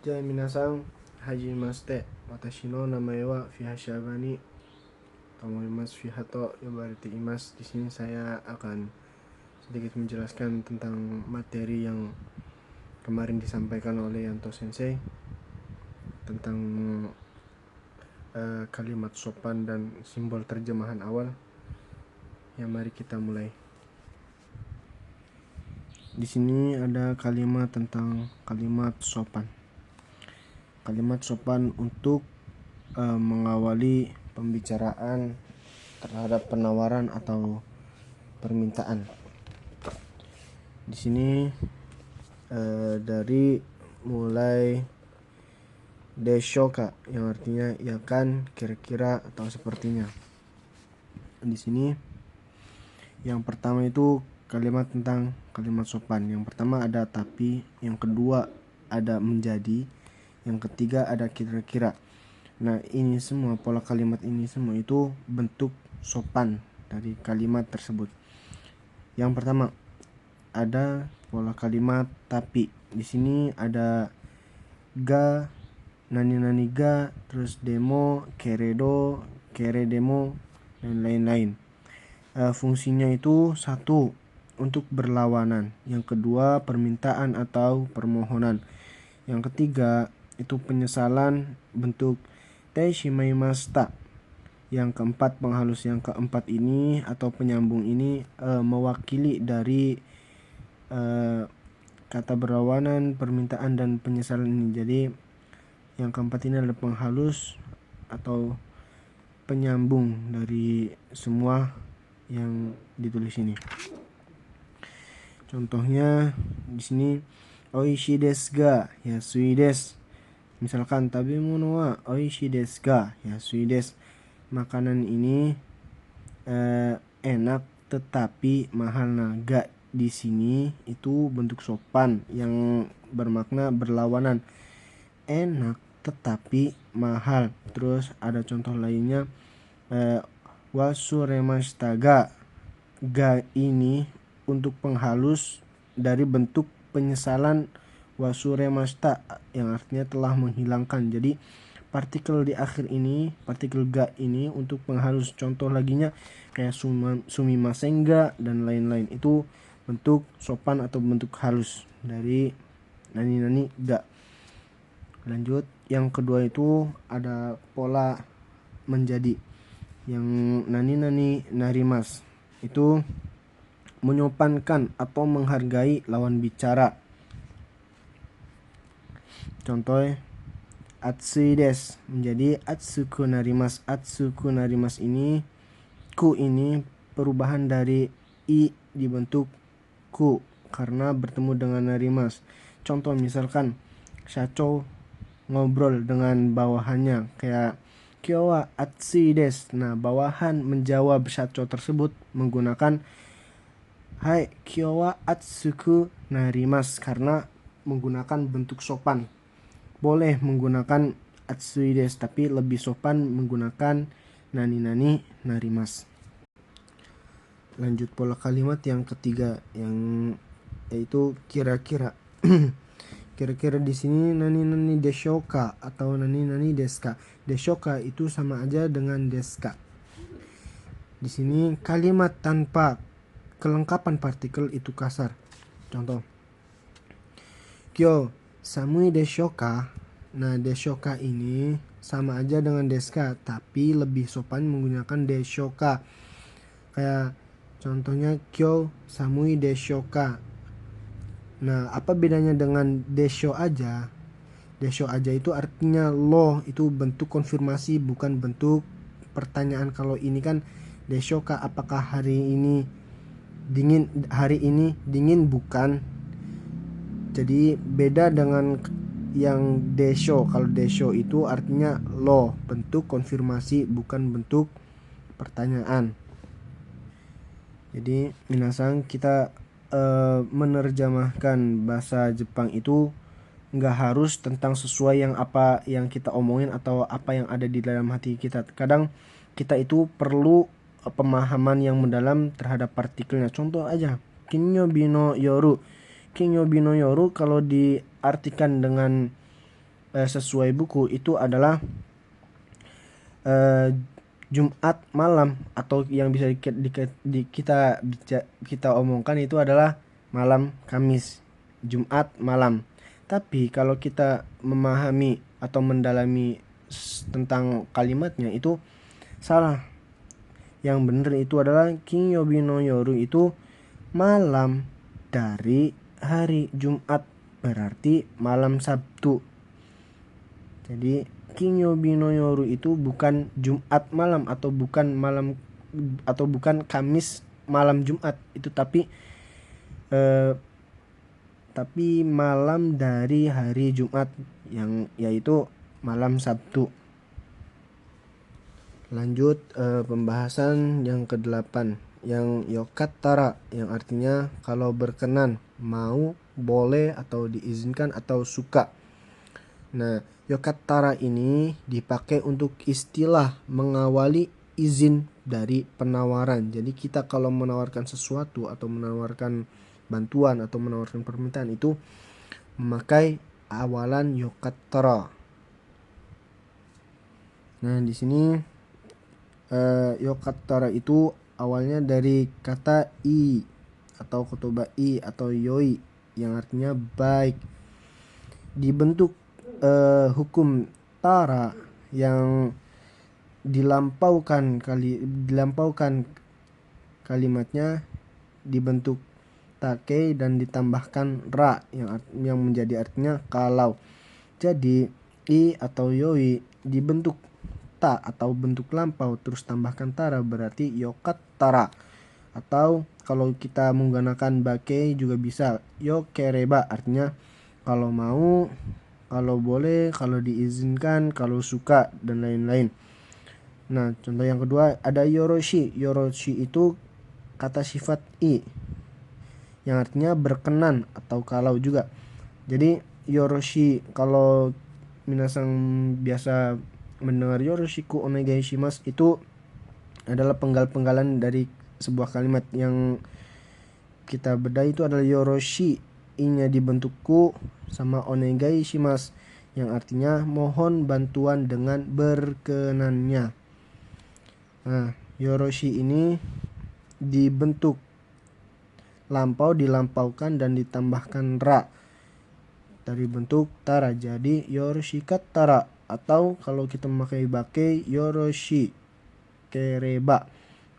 じゃあ皆さん、はじめまして。私の名前はフィハシャバニと思います。Fiha to yobarete imas. Di sini saya akan sedikit menjelaskan tentang materi yang kemarin disampaikan oleh Yanto Sensei tentang kalimat sopan dan simbol terjemahan awal. Ya, mari kita mulai. Di sini ada kalimat tentang kalimat sopan. Kalimat sopan untuk mengawali pembicaraan terhadap penawaran atau permintaan. Di sini dari mulai deshoka yang artinya ya kan, kira-kira atau sepertinya. Di sini yang pertama itu kalimat tentang kalimat sopan. Yang pertama ada tapi, yang kedua ada menjadi, yang ketiga ada kira-kira. Nah, ini semua, pola kalimat ini semua itu bentuk sopan dari kalimat tersebut. Yang pertama ada pola kalimat tapi. Di sini ada ga, nani ga, terus demo, keredo, kere demo, dan lain-lain. Fungsinya itu satu, untuk berlawanan. Yang kedua, permintaan atau permohonan. Yang ketiga, itu penyesalan bentuk teshimaimashita. Yang keempat, penghalus yang keempat ini atau penyambung ini mewakili dari kata berlawanan, permintaan, dan penyesalan ini. Jadi yang keempat ini adalah penghalus atau penyambung dari semua yang ditulis ini. Contohnya di sini oishi desu ga yasui desu. Misalkan tabemono wa oishi desu ga yasui desu. Makanan ini enak tetapi mahal. Nah, ga di sini itu bentuk sopan yang bermakna berlawanan. Enak tetapi mahal. Terus ada contoh lainnya, wasuremashita ga. Ga ini untuk penghalus dari bentuk penyesalan wasuremashita yang artinya telah menghilangkan. Jadi partikel di akhir ini, partikel ga ini untuk penghalus. Contoh laginya kayak sumimasen ga dan lain-lain. Itu bentuk sopan atau bentuk halus dari nani ga. Lanjut, yang kedua itu ada pola menjadi. Yang nani narimas itu menyopankan atau menghargai lawan bicara. Contoh, atsui desu menjadi atsuku narimasu. Atsuku narimasu ini, ku ini perubahan dari i dibentuk ku karena bertemu dengan narimasu. Contoh misalkan shacho ngobrol dengan bawahannya kayak kyo wa atsui desu. Nah, bawahan menjawab shacho tersebut menggunakan hai kyo wa atsuku narimasu karena menggunakan bentuk sopan. Boleh menggunakan atsui desu tapi lebih sopan menggunakan nani narimasu. Lanjut pola kalimat yang ketiga yang yaitu kira-kira. Kira-kira di sini nani deshoka atau nani deska. Deshoka itu sama aja dengan deska. Di sini kalimat tanpa kelengkapan partikel itu kasar. Contoh, kyo samui deshoka. Nah, deshoka ini sama aja dengan deska tapi lebih sopan menggunakan deshoka. Kayak contohnya kyo samui deshoka. Nah, apa bedanya dengan desho aja? Desho aja itu artinya lo, itu bentuk konfirmasi bukan bentuk pertanyaan. Kalau ini kan deshoka, apakah hari ini dingin? Hari ini dingin bukan? Jadi beda dengan yang desho. Kalau desho itu artinya lo, bentuk konfirmasi bukan bentuk pertanyaan. Jadi minasan, kita menerjemahkan bahasa Jepang itu nggak harus tentang sesuai yang apa yang kita omongin atau apa yang ada di dalam hati kita. Kadang kita itu perlu pemahaman yang mendalam terhadap partikelnya. Contoh aja, kinyobi no yoru. Kinyobi no yoru kalau diartikan dengan sesuai buku itu adalah Jumat malam, atau yang bisa kita omongkan itu adalah malam Kamis, Jumat malam. Tapi kalau kita memahami atau mendalami tentang kalimatnya itu salah. Yang benar itu adalah Kinyobi no Yoru itu malam dari hari Jumat, berarti malam Sabtu. Jadi Kinyobi no Yoru itu bukan Jumat malam atau bukan Kamis malam Jumat itu, tapi malam dari hari Jumat yang yaitu malam Sabtu. Lanjut pembahasan yang ke-8 yang yokattara, yang artinya kalau berkenan, mau, boleh atau diizinkan atau suka. Nah, yokattara ini dipakai untuk istilah mengawali izin dari penawaran. Jadi kita kalau menawarkan sesuatu atau menawarkan bantuan atau menawarkan permintaan itu memakai awalan yokattara. Nah, di sini yokattara itu awalnya dari kata i atau kotoba i atau yoi yang artinya baik. Dibentuk hukum tara yang dilampaukan kalimatnya dibentuk take dan ditambahkan ra yang menjadi artinya kalau. Jadi i atau yoi dibentuk ta atau bentuk lampau terus tambahkan tara berarti yokattara. Atau kalau kita menggunakan bake juga bisa yokereba, artinya kalau mau, kalau boleh, kalau diizinkan, kalau suka, dan lain-lain. Nah, contoh yang kedua ada yoroshi. Yoroshi itu kata sifat i yang artinya berkenan atau kalau juga. Jadi yoroshi, kalau minasang biasa mendengar yoroshiku onegai shimasu, itu adalah penggal-penggalan dari sebuah kalimat yang kita bedah itu adalah yoroshi, i-nya dibentuk ku sama onegai shimasu yang artinya mohon bantuan dengan berkenannya. Nah, yoroshi ini dibentuk lampau, dilampaukan dan ditambahkan ra dari bentuk tara, jadi yoroshikattara. Atau kalau kita memakai bake yoroshi kereba,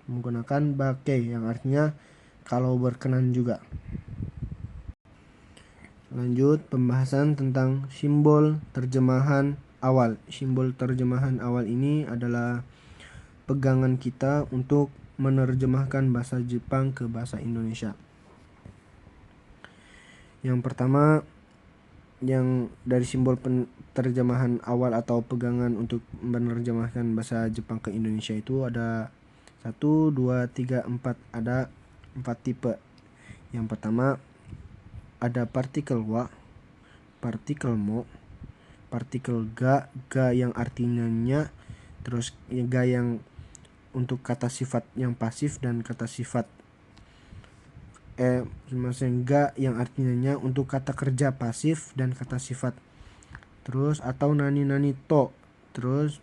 menggunakan bake yang artinya kalau berkenan juga. Lanjut pembahasan tentang simbol terjemahan awal. Simbol terjemahan awal ini adalah pegangan kita untuk menerjemahkan bahasa Jepang ke bahasa Indonesia. Yang pertama, yang dari simbol terjemahan awal atau pegangan untuk menerjemahkan bahasa Jepang ke Indonesia itu ada 1, 2, 3, 4. Ada 4 tipe. Yang pertama ada partikel wa, partikel mo, partikel ga yang artinya nya, terus ga yang untuk kata sifat yang pasif dan kata sifat ga yang artinya nya untuk kata kerja pasif dan kata sifat. Terus atau nani to. Terus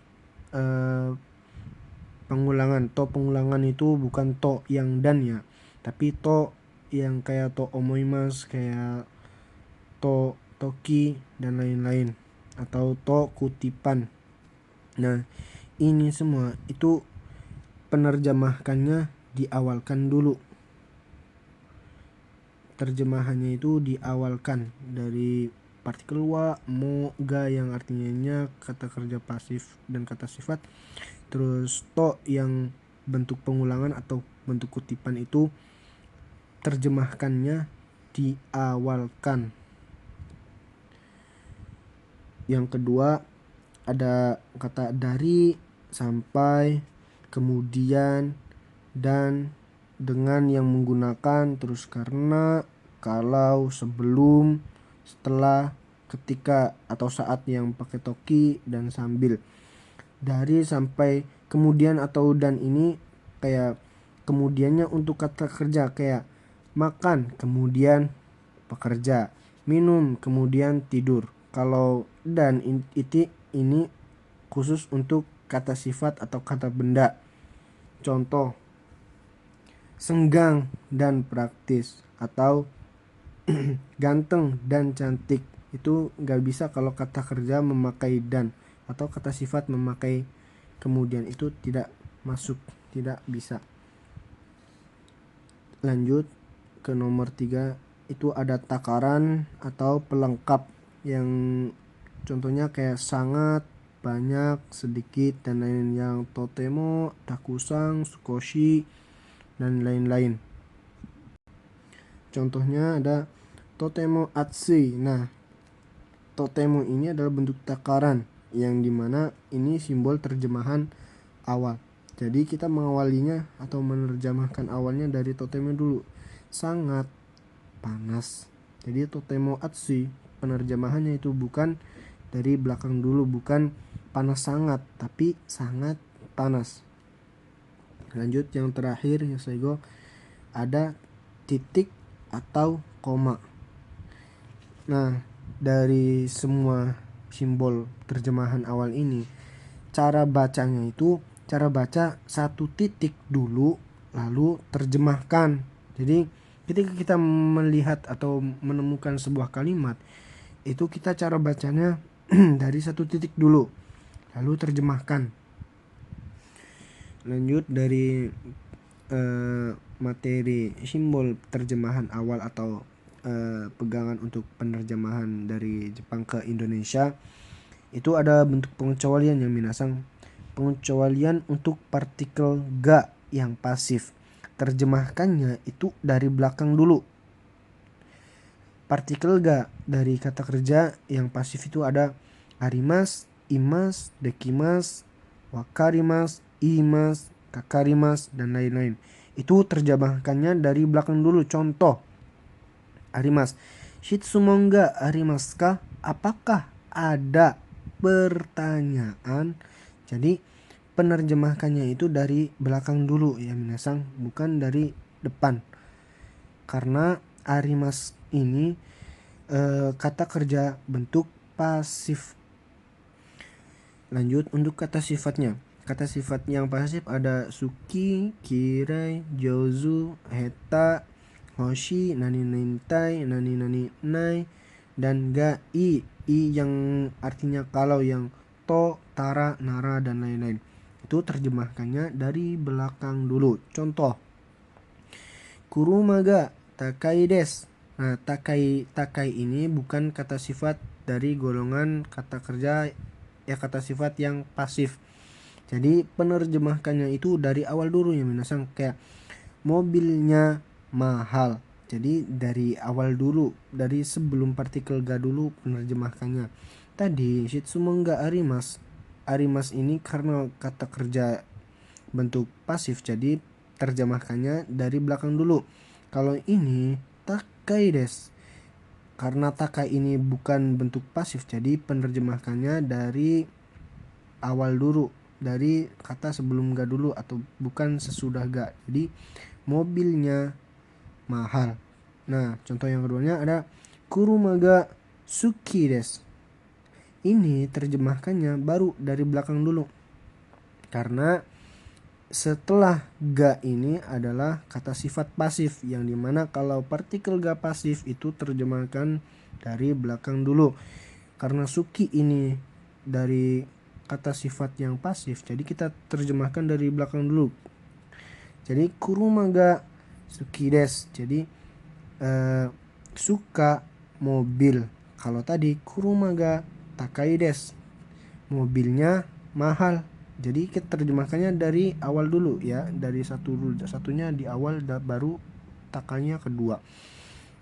pengulangan. To pengulangan itu bukan to yang dan ya, tapi to yang kayak to omoimasu, kayak to toki dan lain-lain, atau to kutipan. Nah, ini semua itu penerjemahkannya diawalkan dulu. Terjemahannya itu diawalkan dari partikel wa, mo, ga yang artinya nya, kata kerja pasif dan kata sifat. Terus to yang bentuk pengulangan atau bentuk kutipan itu terjemahkannya diawalkan. Yang kedua ada kata dari, sampai, kemudian, dan, dengan yang menggunakan, terus karena, kalau, sebelum, setelah, ketika atau saat yang pakai toki, dan sambil. Dari, sampai, kemudian atau dan ini kayak kemudiannya untuk kata kerja, kayak makan kemudian pekerja, minum kemudian tidur, Kalau dan ini khusus untuk kata sifat atau kata benda. Contoh, senggang dan praktis atau ganteng dan cantik. Itu nggak bisa kalau kata kerja memakai dan, atau kata sifat memakai kemudian, itu tidak masuk, tidak bisa. Lanjut ke nomor 3, itu ada takaran atau pelengkap yang contohnya kayak sangat, banyak, sedikit, dan lain-lain, yang totemo, takusang, sukoshi, dan lain-lain. Contohnya ada totemo atsui. Nah, totemo ini adalah bentuk takaran yang dimana ini simbol terjemahan awal. Jadi kita mengawalinya atau menerjemahkan awalnya dari totemo dulu. Sangat panas. Jadi totemo atsui penerjemahannya itu bukan dari belakang dulu, bukan panas sangat, tapi sangat panas. Lanjut yang terakhir ya Saigo, ada titik atau koma. Nah, dari semua simbol terjemahan awal ini, cara bacanya itu cara baca satu titik dulu lalu terjemahkan. Jadi ketika kita melihat atau menemukan sebuah kalimat, itu kita cara bacanya dari satu titik dulu lalu terjemahkan. Lanjut dari materi simbol terjemahan awal atau pegangan untuk penerjemahan dari Jepang ke Indonesia, itu ada bentuk pengecualian yang minasang. Pengecualian untuk partikel ga yang pasif, terjemahkannya itu dari belakang dulu. Partikel ga dari kata kerja yang pasif itu ada arimas, imas, dekimas, wakarimas, imas, kakarimas, dan lain-lain. Itu terjemahkannya dari belakang dulu. Contoh, arimas, shitsumon ga arimasu ka? Apakah ada pertanyaan? Jadi penerjemahkannya itu dari belakang dulu ya minasang, bukan dari depan. Karena arimas ini kata kerja bentuk pasif. Lanjut untuk kata sifatnya. Kata sifat yang pasif ada suki, kirai, jouzu, heta, hoshi, nani nintai, nani nani nai, dan ga i yang artinya kalau, yang to, tara, nara, dan lain-lain. Itu terjemahkannya dari belakang dulu. Contoh, kuruma ga takai des. Nah, takai ini bukan kata sifat dari golongan kata kerja ya, kata sifat yang pasif. Jadi penerjemahkannya itu dari awal dulu ya minasang, kayak mobilnya mahal. Jadi dari awal dulu, dari sebelum partikel ga dulu penerjemahkannya. Tadi shitsumon ga arimas. Arimas ini karena kata kerja bentuk pasif, jadi terjemahkannya dari belakang dulu. Kalau ini takai des. Karena takai ini bukan bentuk pasif, jadi penerjemahkannya dari awal dulu, dari kata sebelum ga dulu atau bukan sesudah ga. Jadi mobilnya mahal. Nah, contoh yang keduanya ada kuruma ga suki des. Ini terjemahkannya baru dari belakang dulu. Karena setelah ga ini adalah kata sifat pasif, yang dimana kalau partikel ga pasif itu terjemahkan dari belakang dulu. Karena suki ini dari kata sifat yang pasif, jadi kita terjemahkan dari belakang dulu. Jadi kuruma ga suki des. Jadi suka mobil. Kalau tadi kuruma ga takai des, mobilnya mahal. Jadi kita terjemahkannya dari awal dulu ya, dari satunya di awal baru takanya kedua.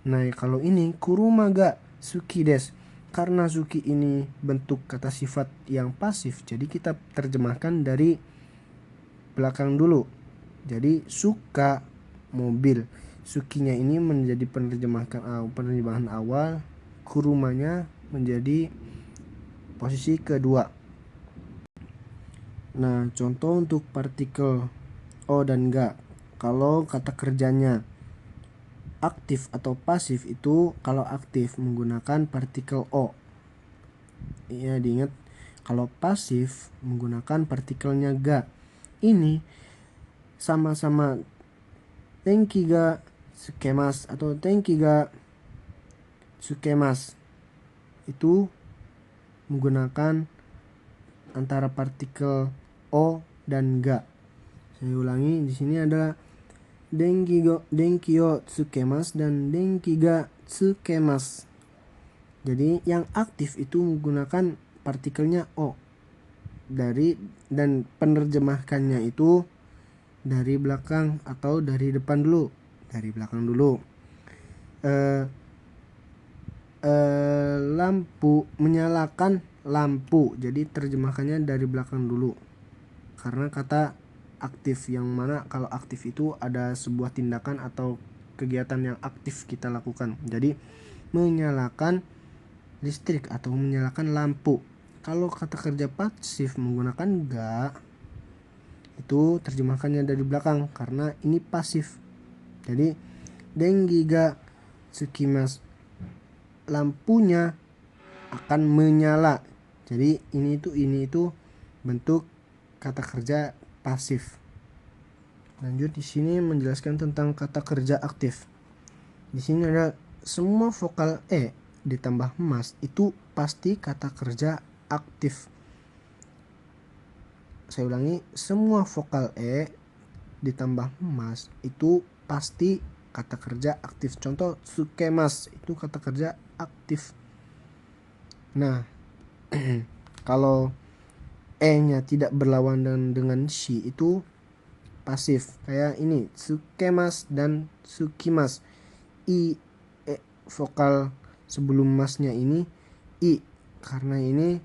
Nah, kalau ini kuruma ga suki des, karena suki ini bentuk kata sifat yang pasif, jadi kita terjemahkan dari belakang dulu. Jadi suka mobil, sukinya ini menjadi penerjemahan awal, kurumanya menjadi posisi kedua. Nah, contoh untuk partikel o dan ga. Kalau kata kerjanya aktif atau pasif, itu kalau aktif menggunakan partikel o. ya diingat kalau pasif menggunakan partikelnya ga. Ini sama-sama denki ga tsukemasu atau denki ga tsukemasu. Itu menggunakan antara partikel o dan ga. Saya ulangi, di sini adalah denki o tsukemasu dan denki ga tsukemasu. Jadi yang aktif itu menggunakan partikelnya o dan penerjemahkannya itu dari belakang atau dari depan dulu. Dari belakang dulu. Lampu, menyalakan lampu. Jadi terjemahkannya dari belakang dulu. Karena kata aktif, yang mana kalau aktif itu ada sebuah tindakan atau kegiatan yang aktif kita lakukan. Jadi menyalakan listrik atau menyalakan lampu. Kalau kata kerja pasif menggunakan ga, itu terjemahkannya dari belakang karena ini pasif. Jadi denki ga tsukimasu, lampunya akan menyala. Jadi ini itu bentuk kata kerja pasif. Lanjut, di sini menjelaskan tentang kata kerja aktif. Di sini ada semua vokal e ditambah mas itu pasti kata kerja aktif. Saya ulangi, semua vokal e ditambah mas itu pasti kata kerja aktif. Contoh tsukemas itu kata kerja aktif. Nah, kalau e-nya tidak berlawanan dengan shi itu pasif. Kayak ini, tsukemas dan tsukimas. Vokal sebelum masnya ini i, karena ini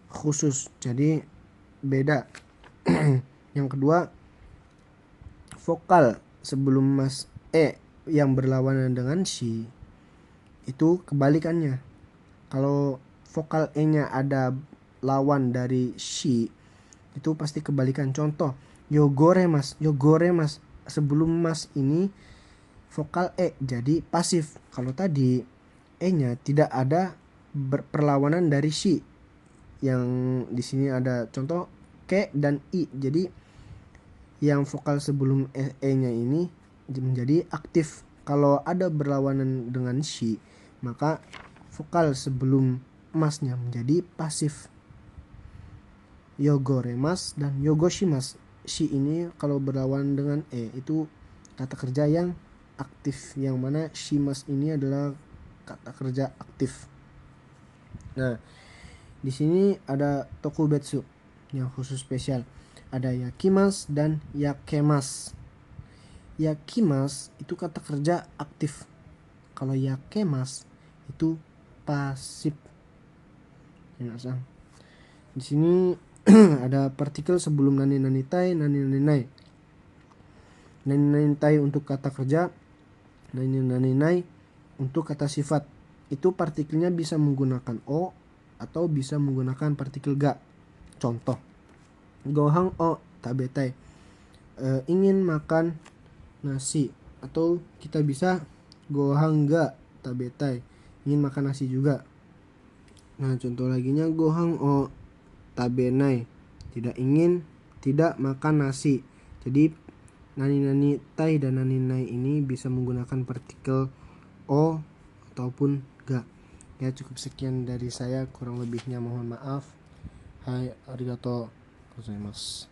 khusus, jadi beda. Yang kedua, vokal sebelum mas e yang berlawanan dengan shi itu kebalikannya. Kalau vokal e-nya ada lawan dari shi itu pasti kebalikan. Contoh yogoremas, yogoremas sebelum mas ini vokal e jadi pasif. Kalau tadi e-nya tidak ada perlawanan dari shi. Yang di sini ada contoh ke dan i. Jadi yang vokal sebelum e-nya ini menjadi aktif. Kalau ada berlawanan dengan shi, maka vokal sebelum masnya menjadi pasif. Yogoremas dan yogoshimas. Shi ini kalau berlawanan dengan e itu kata kerja yang aktif, yang mana shimas ini adalah kata kerja aktif. Nah, di sini ada tokubetsu yang khusus spesial. Ada yakimas dan yakemas. Yakimas itu kata kerja aktif. Kalau yakemas itu pasif. Di sini ada partikel sebelum nani nani tai, nani nani nai. Nani nani tai untuk kata kerja, nani nani nai untuk kata sifat. Itu partikelnya bisa menggunakan o atau bisa menggunakan partikel ga. Contoh, gohang o tabetai, ingin makan nasi. Atau kita bisa gohang ga tabetai, ingin makan nasi juga. Nah, contoh laginya gohang o tabenai, tidak ingin, tidak makan nasi. Jadi nani nani tai dan nani nai ini bisa menggunakan partikel o ataupun ga. Ya, cukup sekian dari saya, kurang lebihnya mohon maaf. Hai, arigatou gozaimasu.